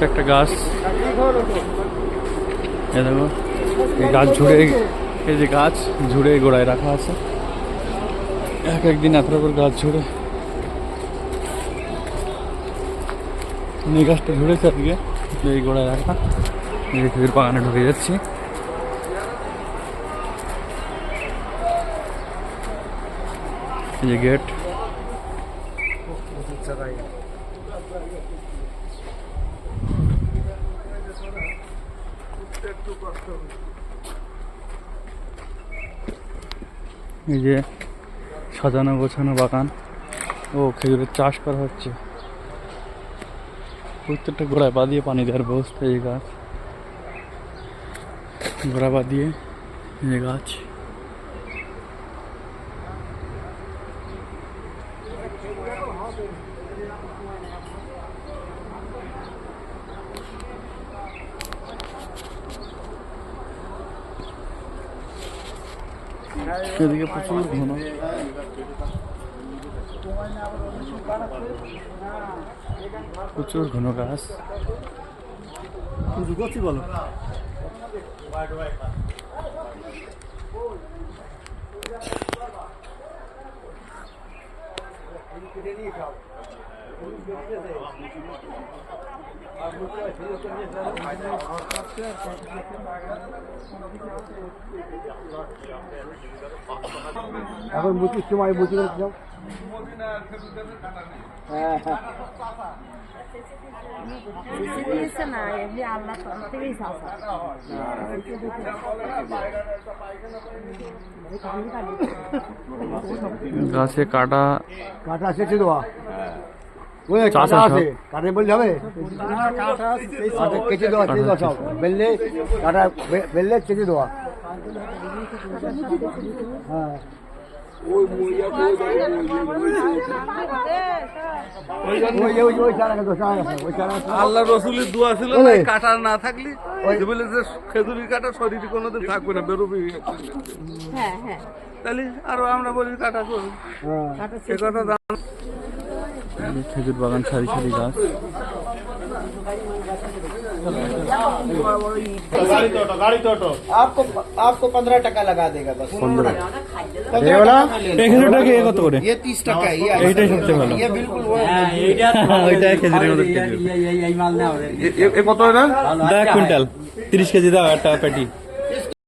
একটা গাছ, এই দেখো এই গাছ ঝুড়ে, এই যে গাছ ঝুড়ে গোড়ায় রাখা আছে, এক একদিন এত করে গাছ ঝুড়ে। এই গাছটা ঝুড়েছে আজকে, এই গোড়ায় রাখা। এই খেজুর বাগানে ঢুকে যাচ্ছি। এই যে গেট, এই যে সাজানো গোছানো বাগান। ও খেজুরের চাষ করা হচ্ছে। প্রত্যেকটা গোড়ায় পা দিয়ে পানি দেওয়ার ব্যবস্থা। এই গাছ গোড়া পা দিয়ে, এই গাছ। এদিকে প্রচুর ঘন, প্রচুর ঘন গাছ। বলো এখন মুচির সময় মুচি যাও। গাছে কাটা কাটা শেষে দেওয়া, কাটে বললে হবে, কেটে দেওয়া, কেটে দেওয়া সব বেললে কাটা, বেললে কেটে দেওয়া। হ্যাঁ আল্লাহ রসুলের দোয়া ছিল, কাটা না থাকলে বলে যে খেজুরি কাটা শরীরে কোনোদিন থাকবে না, বেরোবে। তাহলে আরো আমরা বলি কাটা করি, সে কথা। খেজুর বাগান, সারি সারি গাছ। आपको 15 टका लगा देगा बस। 15 কত করে? ये 30 टका है। এইটাই সবচেয়ে ভালো। ये बिल्कुल वो ওইটাই খেজুরের মতো খেজুর। কত না 1 কুইন্টাল 30 কেজি দাও একটা প্যাটি।